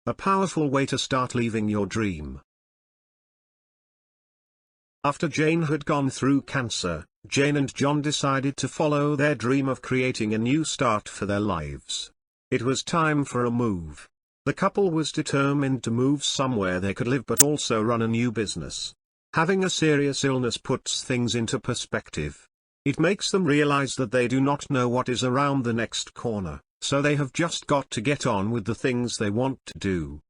a powerful way to start living your dream. After Jane had gone through cancer, Jane and John decided to follow their dream of creating a new start for their lives. It was time for a move. The couple was determined to move somewhere they could live but also run a new business. Having a serious illness puts things into perspective. It makes them realize that they do not know what is around the next corner, so they have just got to get on with the things they want to do.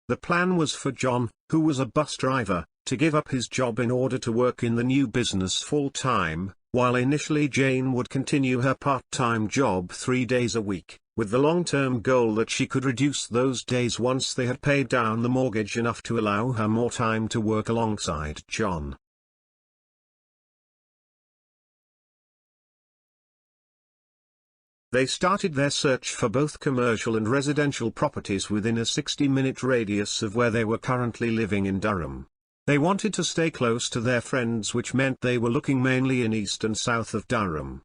The plan was for John, who was a bus driver, to give up his job in order to work in the new business full-time, while initially Jane would continue her part-time job 3 days a week, with the long-term goal that she could reduce those days once they had paid down the mortgage enough to allow her more time to work alongside John. They started their search for both commercial and residential properties within a 60-minute radius of where they were currently living in Durham. They wanted to stay close to their friends, which meant they were looking mainly in east and south of Durham.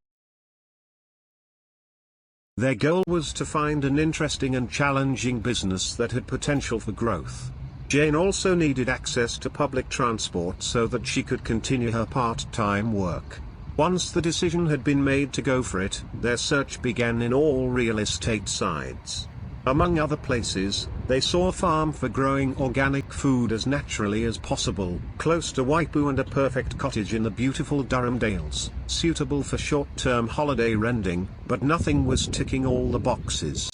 Their goal was to find an interesting and challenging business that had potential for growth. Jane also needed access to public transport so that she could continue her part-time work. Once the decision had been made to go for it, their search began in all real estate sites. Among other places, they saw a farm for growing organic food as naturally as possible, close to Waipu, and a perfect cottage in the beautiful Durham Dales, suitable for short-term holiday renting, but nothing was ticking all the boxes.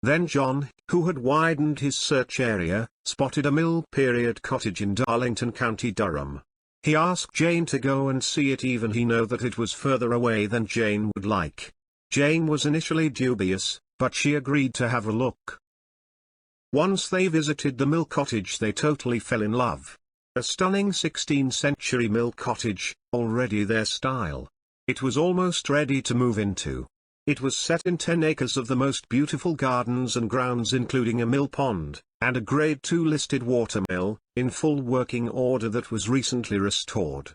Then John, who had widened his search area, spotted a mill-period cottage in Darlington County, Durham. He asked Jane to go and see it, even he knew that it was further away than Jane would like. Jane was initially dubious, but she agreed to have a look. Once they visited the mill cottage, they totally fell in love. A stunning 16th century mill cottage, already their style. It was almost ready to move into. It was set in 10 acres of the most beautiful gardens and grounds, including a mill pond, and a Grade 2 listed watermill, in full working order that was recently restored.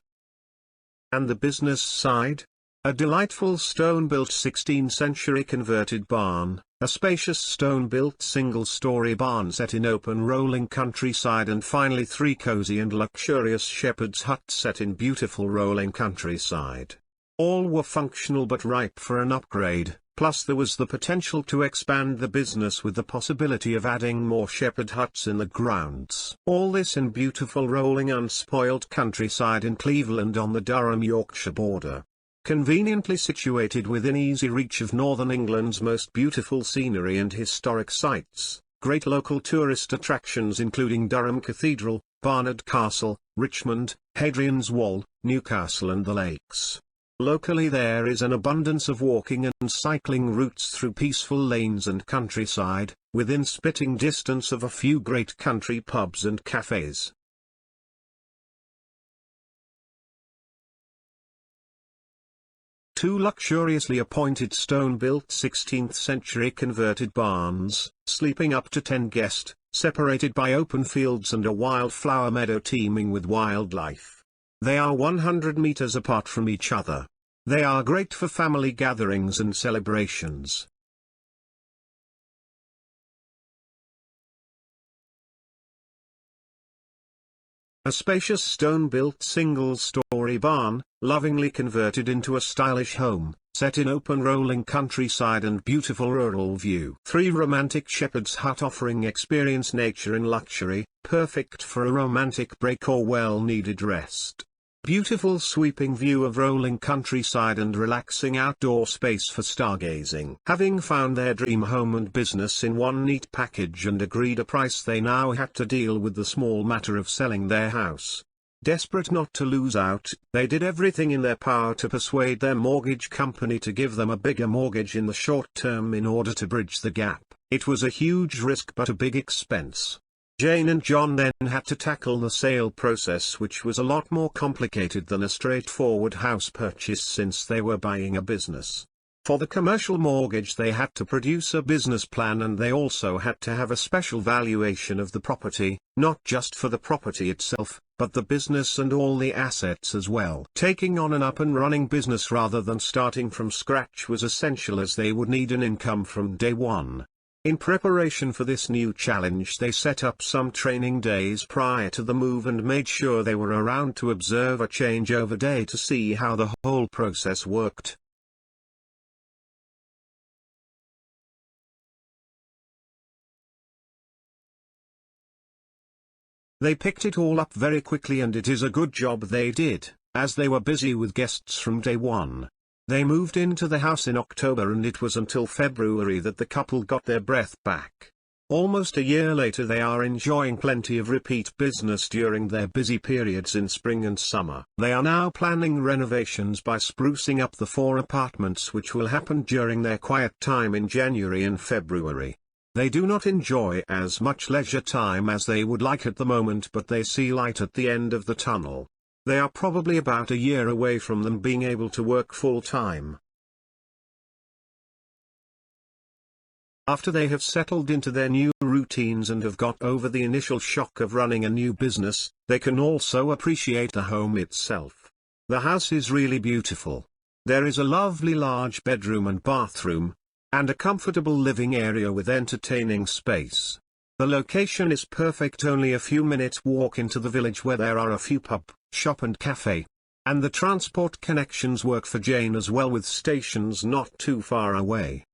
And the business side? A delightful stone-built 16th century converted barn, a spacious stone-built single-story barn set in open rolling countryside, and finally 3 cozy and luxurious shepherd's huts set in beautiful rolling countryside. All were functional but ripe for an upgrade, plus there was the potential to expand the business with the possibility of adding more shepherd huts in the grounds. All this in beautiful rolling unspoiled countryside in Cleveland on the Durham-Yorkshire border. Conveniently situated within easy reach of northern England's most beautiful scenery and historic sites, great local tourist attractions including Durham Cathedral, Barnard Castle, Richmond, Hadrian's Wall, Newcastle and the Lakes. Locally there is an abundance of walking and cycling routes through peaceful lanes and countryside, within spitting distance of a few great country pubs and cafes. Two luxuriously appointed stone-built 16th century converted barns, sleeping up to 10 guests, separated by open fields and a wildflower meadow teeming with wildlife. They are 100 meters apart from each other. They are great for family gatherings and celebrations. A spacious stone-built single-story barn, lovingly converted into a stylish home, set in open rolling countryside and beautiful rural view. 3 romantic shepherd's hut offering experience nature in luxury, perfect for a romantic break or well-needed rest. Beautiful sweeping view of rolling countryside and relaxing outdoor space for stargazing. Having found their dream home and business in one neat package and agreed a price, they now had to deal with the small matter of selling their house. Desperate not to lose out, they did everything in their power to persuade their mortgage company to give them a bigger mortgage in the short term in order to bridge the gap. It was a huge risk but a big expense. Jane and John then had to tackle the sale process, which was a lot more complicated than a straightforward house purchase since they were buying a business. For the commercial mortgage they had to produce a business plan, and they also had to have a special valuation of the property, not just for the property itself, but the business and all the assets as well. Taking on an up-and-running business rather than starting from scratch was essential, as they would need an income from day one. In preparation for this new challenge, they set up some training days prior to the move and made sure they were around to observe a changeover day to see how the whole process worked. They picked it all up very quickly, and it is a good job they did, as they were busy with guests from day one. They moved into the house in October, and it was until February that the couple got their breath back. Almost a year later, they are enjoying plenty of repeat business during their busy periods in spring and summer. They are now planning renovations by sprucing up the 4 apartments, which will happen during their quiet time in January and February. They do not enjoy as much leisure time as they would like at the moment, but they see light at the end of the tunnel. They are probably about a year away from them being able to work full-time. After they have settled into their new routines and have got over the initial shock of running a new business, they can also appreciate the home itself. The house is really beautiful. There is a lovely large bedroom and bathroom, and a comfortable living area with entertaining space. The location is perfect, only a few minutes walk into the village where there are a few pub, shop and cafe. And the transport connections work for Jane as well, with stations not too far away.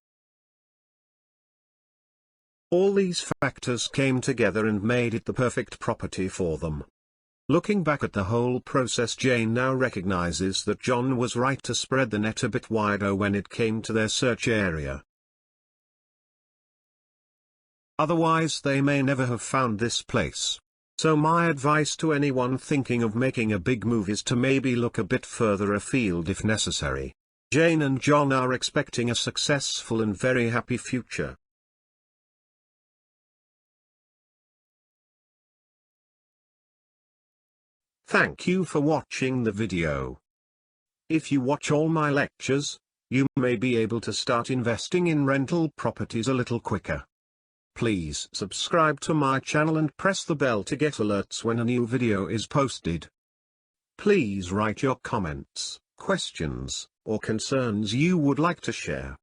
All these factors came together and made it the perfect property for them. Looking back at the whole process, Jane now recognizes that John was right to spread the net a bit wider when it came to their search area. Otherwise they may never have found this place. So my advice to anyone thinking of making a big move is to maybe look a bit further afield if necessary. Jane and John are expecting a successful and very happy future. Thank you for watching the video. If you watch all my lectures, you may be able to start investing in rental properties a little quicker. Please subscribe to my channel and press the bell to get alerts when a new video is posted. Please write your comments, questions, or concerns you would like to share.